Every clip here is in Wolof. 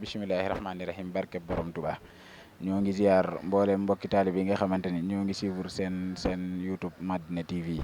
bisimilahi rahmaani rahim barke borom Tuubaa ñoo ngi ziar mboolem mbokki taalib yi nga xamante ni ñoo ngi suivre seen YouTube Madina TV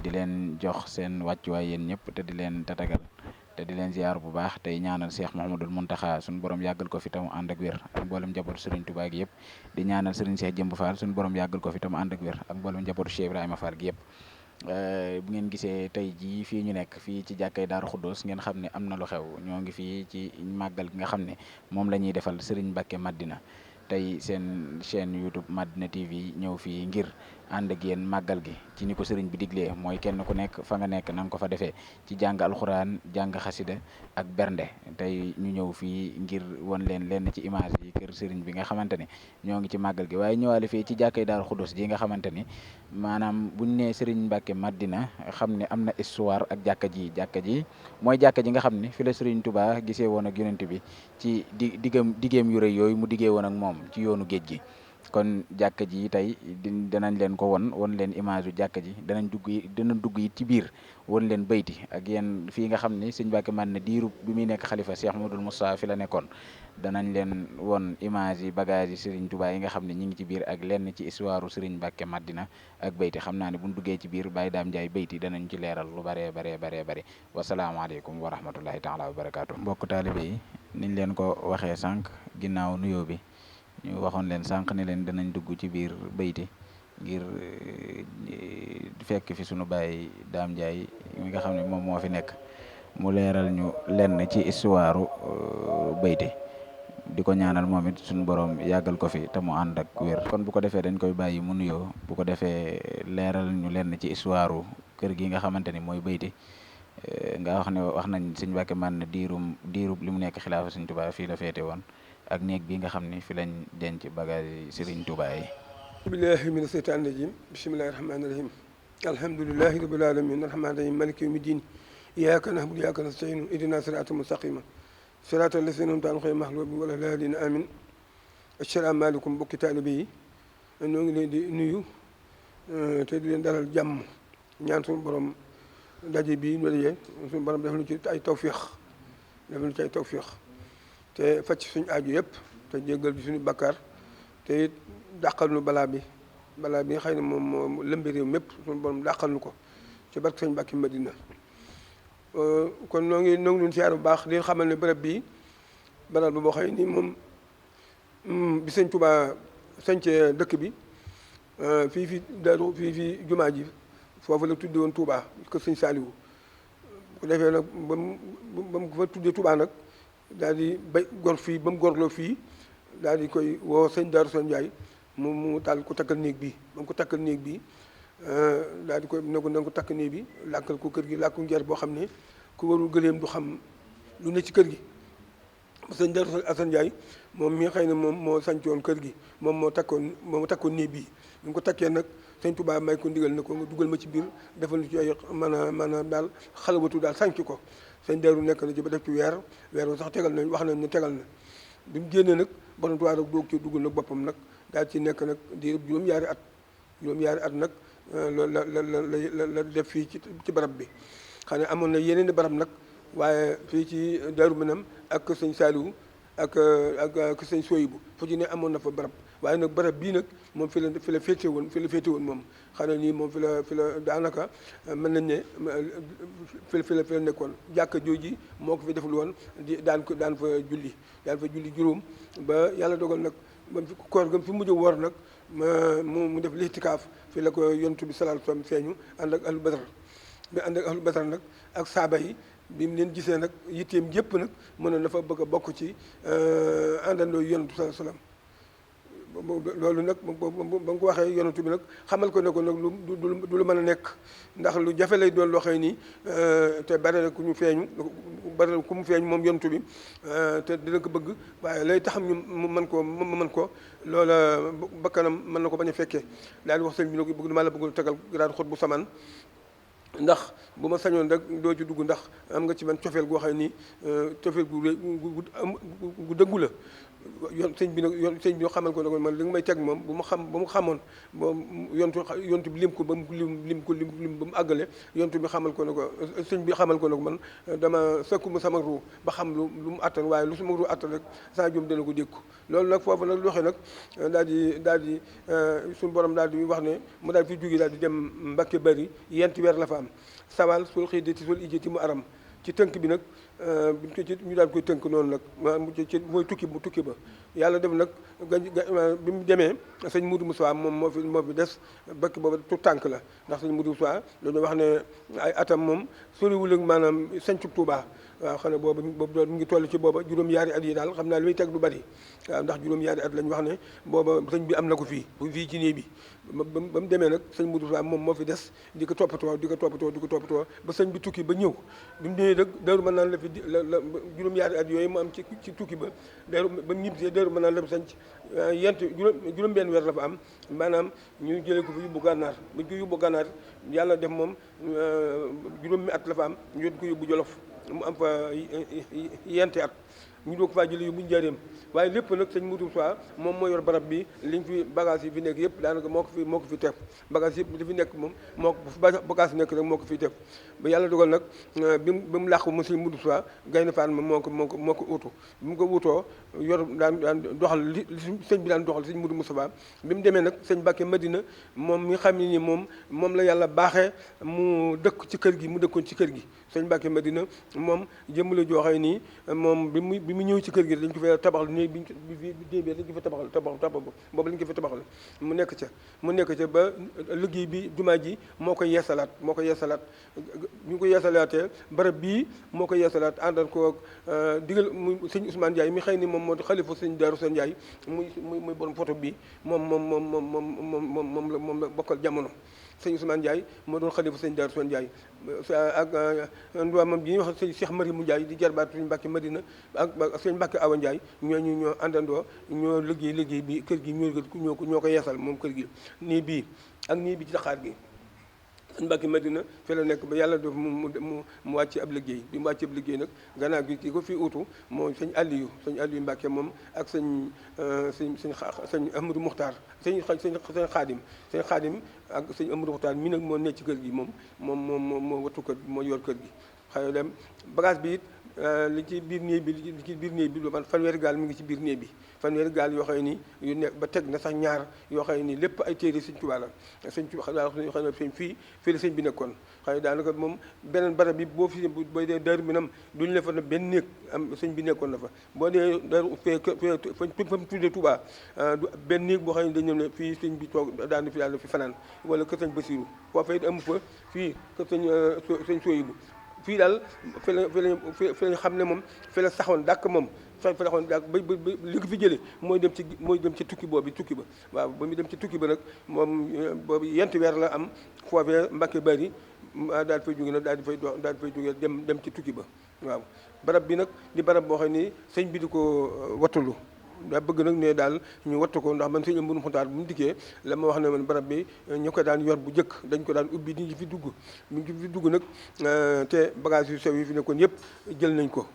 di leen jox seen wàccuwaay yéen ñëpp te di leen tatagal te di leen ziar bu baax tey ñaanal Cheikh Mouhamadoul Mountakha suñu borom yàggal ko fi tam ànd ak wér ak mboolem njabootu Serigne Touba gi yëpp di ñaanal Serigne Cheikh Jëmb Fall suñu borom yàggal ko fi tam ànd ak wér ak mboolem njabootu Cheikh Ibrahima Fall gi yëpp. bu ngeen gisee tey jii fii ñu nekk fii ci jàkkay Daaru Xuddoos ngeen xam ne am na lu xew ñoo ngi fii ci màggal gi nga xam ne moom la ñuy defal Serigne Mbacké Madina tey seen chaîne YouTube Madina TV ñëw fii ngir ànd ak yéen màggal gi ci ni ko sëriñ bi diglee mooy kenn ku nekk fa nga nekk na nga ko fa defee ci jàng alxuraan jàng xasida ak bernde tey ñu ñëw fii ngir won leen lenn ci image yi kër sëriñ bi nga xamante ni ñoo ngi ci màggal gi waaye ñëwaale fii ci jàkkay Daaru Xuddoos ji nga xamante ni maanaam buñ nee sëriñ Mbacké Madina xam ne am na histoire ak jàkka ji mooy jàkka ji nga xam ne fi la sëriñ Touba gisee woon ak yonent bi ci diggeem yu rëy yooyu mu diggee woon ak moom ci yoonu géej gi kon jàkka ji tey danañ leen ko won leen image yu jàkka ji danañ dugg yi ci biir won leen bayti ak yéen fii nga xam ni sëñ Mbacké Madina diiru bi muy nekk xalifa Cheikh Mouhamadoul Moustapha fi la nekkoon danañ leen won image yi bagage yi Serigne Touba yi nga xam ne ñi ngi ci biir ak lenn ci histoire Serigne Mbacké Madina ak bayti xam naa ne buñ duggee ci biir Baye Dame Ndiaye bayti danañ ci leeral lu baree bare wasalaamaaleykum wa rahmatullahi taala wa barakaatu mbokk taalibe yi niñ leen ko waxee sànq ginnaaw nuyoo bi ñu waxoon leen sànq ne leen danañ dugg ci biir bayti ngir fekk fi sunu Baye Dame Ndiaye mi nga xam ne moom moo fi nekk mu leeral ñu lenn ci histoire bayti di ko ñaanal moom it suñu borom yàggal ko fi te mu ànd ak wér kon bu ko defee dañ koy bàyyi mu nuyoo bu ko defee leeral ñu lenn ci histoire kër gi nga xamante ni mooy bayti nga wax nañ sëñ Mbacké Madina diirub li mu nekk xilaafa sëñ Touba fii la féete woon ak néeg bi nga xam ni fi lañ denc bagage yi Serigne Touba yi billahi mina seytaani rajim bismillahi rahmaani rahim alhamdulillahi rabbil alamin arrahmaani rahim maliki yawmi din iyyaka na'budu wa iyyaka nasta'in ihdina siratal mustaqima siratal lazina an'amta alayhim ghayril maghdubi wala daalliin amin asalaamaaleykum mbokki taalibe yi ñoo ngi leen di nuyu te di leen dalal jàmm ñaan suñu borom daje bii ñu dajee suñu borom def lu ci ay tawfiix te facc suñu aaju yëpp te jéggal bi suñu bakkaar te it dàqal nu balaa bi nga xëy ne moom moo lëmbi réew mépp suñu borom dàqal nu ko ci barke sëñ Mbacké Madina kon noo ngi leen siyaar bu baax di xamal ne bërëb bii barab boo xëy ni moom bi sëñ Touba sañcee dëkk bi fii jumaa ji foofu la tudde woon Touba kër sëñ Saliou bu ko defee nag ba mu fa tuddee Touba nag daal di bay gor fii ba mu gorloo fii daal di koy woo sëñ Darou Sane Ndiaye mu daal ko takkal néeg bi ba mu ko takkal néeg bi daal di koy ne ko na ko takk néeg bi làkkal ko kër gi làkku ngeer boo xam ne ku warul gëleem du xam lu ne ci kër gi sëñ Darou Assane Ndiaye moom mi xëy na moom moo sancoon kër gi moom moo takkoon néeg bi ñu ko takkee nag sëñ Touba may ko ndigal na ko nga dugal ma ci biir defal ci ay mën a daal xalawatu daal sànc ko sëñ Darou nekk na ci ba def ci weer sax tegal nañ wax nañ ne tegal na bi mu génnee nag borom Touba rek doog ci dugal nag boppam nag daal ci nekk nag di juróom-ñaari at nag la def fii ci barab bi xam ne amoon na yeneen i barab nag waaye fii ci Daaru Minam ak sëñ Saliou ak sëñ Soyibu fu ci ne amoon na fa barab waaye nag barab bii nag moom fi la féete woon moom xam ne nii moom fi la daanaka mën nañ ne fi la nekkoon jàkka jooji moo ko fi deful woon daan fa julli juróom ba yàlla dogal nag ba koor gam fi mujj woor nag mu def lixtikaaf fi la ko yontu bi sallallahu alayhi wasallam feeñu ànd ak ahlu badar nag ak saaba yi bi mu leen gisee nag yitteem yëpp nag mënoon dafa bëgg a bokk ci àndandoo yontu sallallahu alayhi wasallam loolu nag ba nga ko waxee yonatu bi nag xamal ko ne ko nag du lu mën a nekk ndax lu jafe lay doon loo xëy nii te bare na ku mu feeñu moom yonatu bi te dina ko bëgg waaye lay taxam ñu mu mën ko loola bakkanam mën na ko bañ a fekkee daal di wax sëñ bi ne ko bëgg maa la bëgg tegal grade xut bu saman ndax bu ma sañoon rek doo ci dugg ndax am nga ci man cofeel goo xam ni cofeel gu dëggu la yoon sëñ bi nag yoon sëñ bi xamal ko ne ko man li nga may teg moom bu mu xamoon moom yontu bi lim ko ba mu lim ba mu àggale yontu bi xamal ko ne ko sëñ bi xamal ko ne ko man dama sëkkuma sama ruu ba xam lu mu attan waaye lu sama ruu attan rek saa jom dana ko dékku loolu nag foofu nag loxe nag daal di suñu borom daal di wax ne mu daal fi jóge daal di dem Mbàkke Bari yenti weer la fa am sawal sul xëy dati sul ijjati mu aram ci tënk bi nag ñu daal koy tënk noonu nag ci mooy tukki ba yàlla def nag bi mu demee sëñ Moudou Moussa moom moo fi des bakk booba tout tànk la ndax sëñ Moudou Moussa dañoo wax ne ay atam moom soriwul ak maanaam sañcu Touba waaw xam ne boobu doon mu ngi toll ci booba juróom-yaari at yi daal xam naa li muy teg du bari waaw ndax juróom-yaari at lañ wax ne booba sëñ bi am na ko fii ci néeg bi ba mu demee nag sëñ Moudou Moussa moom moo fi des di ko toppatoo ba sëñ bi tukki ba ñëw bi mu ñëwee nag Daaru Manaan la fi la juróom-yaari at yooyu mu am ci tukki ba Daaru ba mu ñibbisee Daaru Manaan la fi sañc juróom-benn weer la fa am maanaam ñu jëlee ko fi yóbbu gànnaar bu ñu ko yóbbu gànnaar yàlla def moom juróomi at la fa am ñu ko yóbbu Jolof mu am fa yenti at ñu doog faa jëlee yóbbu Njaaréem waaye lépp nag sëñ Moudou Sow moom moo yor barab bi liñ fi bagage yi fi nekk yëpp daanaka moo ko fi teg bagage yëpp li fi nekk moom moo ko bagage yi nekk rek moo ko fiy teg ba yàlla dogal nag bi mu làqu mu sëñ Moudou Sow Gaynde Fatma moo ko utu bi mu ko wutoo yor daan doxal li sëñ bi daan doxal sëñ Moudou Moustapha bi mu demee nag sëñ Mbàkke Madina moom mi nga xam ne ni moom la yàlla baaxee mu dëkk ci kër gi mu dëkkoon ci kër gi sëñ Mbàkke Madina moom jëmm la jooxee nii moom bi mu ñëw ci kër gi dañ ko fee tabaxal néeg bi dañ ko fa tabax boobu lañ ko fa tabaxal mu nekk ca ba liggéey bi jumaa ji moo ko yeesalaat ñu ko yeesalaatee barab bii moo ko yeesalaat àndal ko digal mu sëñ Ousmane Ndiaye mi xëy ni moom moo di xalifa sëñ Daaru Sën Ndiaye muy borom photo bi moom la bokkal jamono sëñ Ousmane Ndiaye moo doon xalifa sëñ Daaru Sën Ndiaye ak ndoomam bi ñuy wax sëñ Cheikh Marimu Ndiaye di jarbaat sëñ Mbàkke Madina ak sëñ Mbàkke Awa Ndiaye ñoo àndandoo ñoo liggéey bi kër gi ñoo ko yeesal moom kër gi nii bii ak nii bi ci taxaar gi sëñ Mbàkke Madina fi la nekk ba yàlla def mu wàcc ab liggéey bi mu wàcc ab liggéey nag gannaaw gi ki ko fi utu mooy sëñ Aliou Mbàkke moom ak sëñ Amadou Muxtaar sëñ Xaadim ak sëñ Amadou Muxtaar mi nag moo nekk ci kër gi moo wattu kër moo yor kër gi xëy dem bagage bi it li ci biir néeg bi lu man fanweeri gaal mi ngi ci biir néeg bi fanweeri gaal yoo xam ni yu nekk ba teg na sax ñaar yoo xam ni lépp ay téere sëñ Tuubaa la sëñ Tuubaa xam ne fii la sëñ bi nekkoon xëy daanaka moom beneen barab bi boo fi booy dee Daaru Minam duñu la fa ne benn néeg am sëñ bi nekkoon na fa boo dee Daaru fa mu tuddee Tuubaa du benn néeg boo xam ne dañu ne fii sëñ bi toog daan fi fanaan wala kër sëñ Basiru foofa it amu fa fii kër sëñ Sooyibu fii daal fi la xam ne moom fi la saxoon dàkk moom fa la saxoon dàkk ba li ko fi jëlee mooy dem ci tukki ba waaw ba mu dem ci tukki ba nag moom boobu yenti weer la am foofee Mbàkke Bari daal di fay jóge nag daal di fay jóge dem ci tukki ba waaw barab bi nag di barab boo xam ni sëñ bi di ko wattulu daa bëgg nag ne daal ñu wattu ko ndax man sëñ Amadou Muxtaar bu mu dikkee la ma wax ne man barab bi ñu ko daan yor bu njëkk dañ ko daan ubbi di ñu fi dugg nag te bagage yu sew yi fi nekkoon yëpp jël nañ ko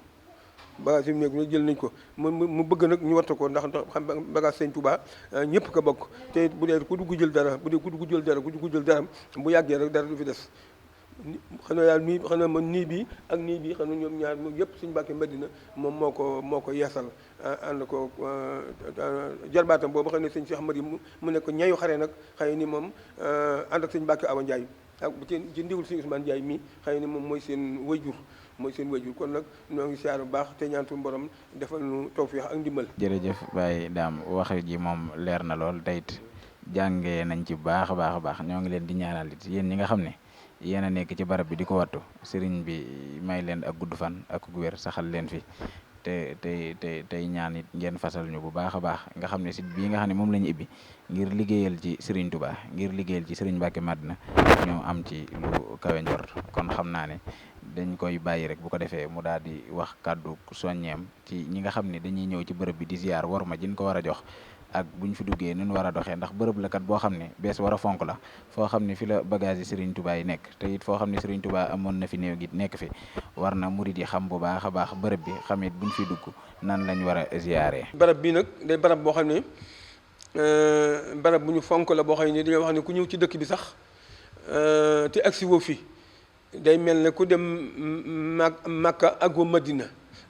bagage yu nekk jël nañ ko mu bëgg nag ñu wattu ko ndax xam bagage sëñ Touba ñëpp ko bokk te bu dee ku dugg jël dara bu bu yàggee rek dara du fi des xanaa daal nii bi ak nii bi xam ne ñoom ñaar moom yëpp suñu Mbàkke Madina moom moo ko yeesal ànd ko jarbaatam boobu xam ne sëñ Cheikh Mari mu nekk ñayu xare nag xëy ni moom ànd ak sëñ Mbàkke Awa Ndiaye ak ci ndigal sëñ Ousmane Ndiaye mi xëy ni moom mooy seen wayjur kon nag ñoo ngi siyaar bu baax te ñaantu borom defal nu tawfiix ak ndimbal. jërëjëf Baye Dame wax ji moom leer na lool teyit jàngee nañ ci baax a baax ñoo ngi leen di ñaanal it yéen ñi nga xam ne yéen a nekk ci barab bi di ko wattu sëriñ bi may leen ak gudd fan ak wér saxal leen fi tey ñaan it ngeen fasal ñu bu baax a baax nga xam ne site bii nga xam ne moom la ñu ibbi ngir liggéeyal ci sëriñ Touba ngir liggéeyal ci sëriñ Mbàkke Madina ñoo am ci lu kawe njort kon xam naa ne dañ koy bàyyi rek bu ko defee mu daal di wax kàddu soññeem ci ñi nga xam ne dañuy ñëw ci bërëb bi di ziar war ma jin ko war a jox ak buñ fi duggee nun war a doxee ndax bërëb la kat boo xam ne bees war a fonk la foo xam ne fi la bagage yi Serigne Touba yi nekk te it foo xam ne Serigne Touba amoon na fi néew gi nekk fi war na murid yi xam bu baax a baax bërëb bi xam it buñ fi dugg nan lañ war a ziaree. barab bii nag day barab boo xam ne barab bu ñu fonk la boo xam ne dañoo wax ne ku ñëw ci dëkk bi sax te agsi woo fi day mel ne ku dem Makka ak wa Madina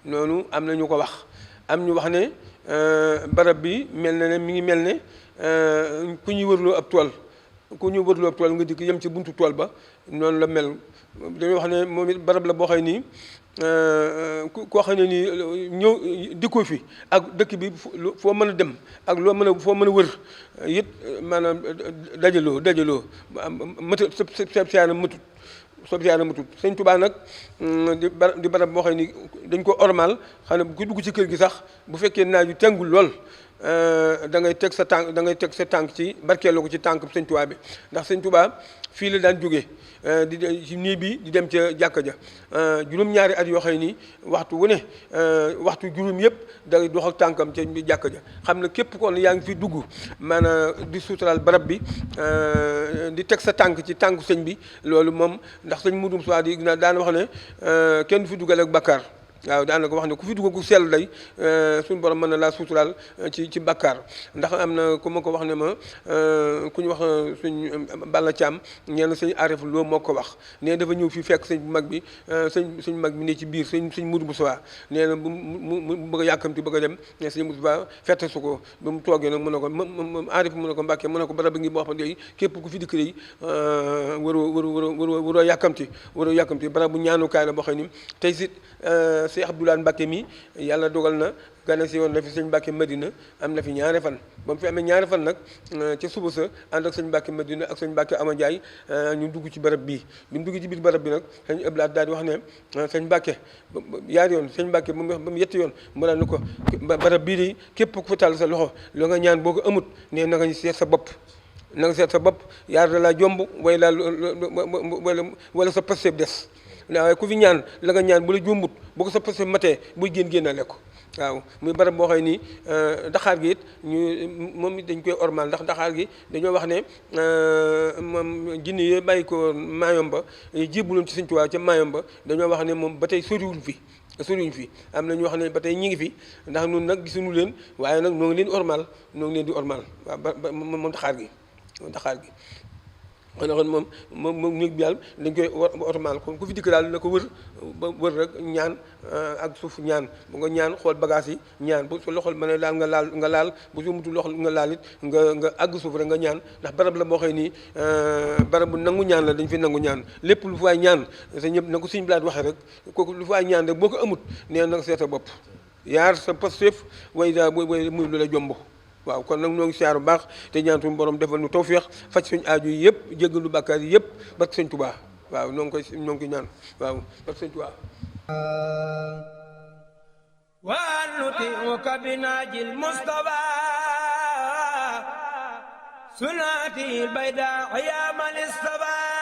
noonu am na ñu ko wax am ñu wax ne barab bi mel na ne mi ngi mel ne ku ñuy wërloo ab tool nga dikk yem ci buntu tool ba noonu la mel dañoo wax ne moom it barab la boo xam nii koo xam ne nii ñëw dikkoo fi ak dëkk bi foo mën a dem ak foo mën a wër it maanaam dajaloo mëtut sab siyaana mëtut sëñ Tuubaa nag di barab boo xam ne dañ ko ormal xam ne ku dugg ci kër gi sax bu fekkee naaj yu tengul lool da ngay teg sa tànk ci barkeeloo ko ci tànk sëñ Tuubaa bi ndax sëñ Tuubaa fii la daan jógee ci nii bi di dem ca jàkka ja juróom-ñaari at yoo xam ni waxtu wu ne waxtu juróom yëpp day dox ak tànkam ca jàkka ja xam ne képp kon yaa ngi fi dugg maanaam di suuturaal barab bi di teg sa tànk ci tànku sëñ bi loolu moom ndax sëñ Mudu Musaa di daan wax ne kenn du fi dugal ak bakkaar waaw daanaka wax ne ku fi dugg ku sell day suñu borom mën na laa suuturaal ci bakkaar ndax am na ku ma ko wax ne ma ku ñu wax suñ Balla Thiam ñeen sëñ Arif Lo moo ko wax nee dafa ñëw fii fekk sëñ bu mag bi sëñ mag bi ne ci biir sëñ Mudu Musaa nee na mu bëgg a yàkkamti bëgg a dem ne sëñ Mudu Musaa fette su ko ba mu toogee nag mu ne ko Arif mu ne ko Mbàkke mu ne ko barab bi ngi boo xam ne képp ku fi dikk day waroo yàkkamti barab bu ñaanukaay la boo xam ni tey si Cheikh Abdoulaye Mbacke mi yàlla dogal na gane si woon na fi sëñ Mbacke Madina am na fi ñaari fan ba mu fi amee ñaari fan nag ca suba sa ànd ak sëñ Mbacke Madina ak sëñ Mbacke Ama Ndiaye ñu dugg ci barab bii bi mu dugg ci biir barab bi nag sëñ Abdoulaye daal di wax ne sëñ Mbacke yaari yoon sëñ Mbacke ba mu yetti yoon mu daal ni ko barab bii de képp ku fa tàll sa loxo loo nga ñaan boo ko amut ne na nga seet sa bopp yaar da laa jomb wala sa passeeb des waaye ku fi ñaan la nga ñaan bu la jumbut bu ko sa passeeb matee buy génnaale ko waaw muy barab boo xam ni daxaar gi it moom it dañ koy ormal ndax daxaar gi dañoo wax ne moom jinne yooyu bàyyi ko Mayomba jébbuloon ci Sëñ Tuubaa ca Mayomba dañoo wax ne moom ba tey soriwuñ fi am na ñu wax ne ba tey ñi ngi fi ndax ñun nag gisuñu leen waaye nag noo ngi leen di ormal waaw ba moom daxaar gi kon moom néeg bi daal dañ koy ormal kon ku fi dikk daal na ko wër rek ñaan ak suuf ñaan bu nga ñaan xool bagage yi ñaan bu su loxol mën a laal nga laal bu su mutul loxol nga laal it nga àgg suuf rek nga ñaan ndax barab la boo xëy nii barab bu nangu ñaan la dañ fi nangu ñaan lépp lu faay ñaan sa ñëpp na ko suñu bilaat waxee rek kooku lu faay ñaan rek boo ko amut nee na nga seeta bopp yaar sa Pastef way daa muy lu la jomb waaw kon nag ñoo ngi siyaaru baax te ñaan suñu borom defal nu tawféex faj suñu aaju yi yëpp jéggalu bàkkaar yi yëpp barke Sëñ Tuubaa waaw ñoo ngi koy ñaan waaw barke Sëñ Tuubaa wa nuti'uka bi naajil Mustafa sunati bayda ya man istafa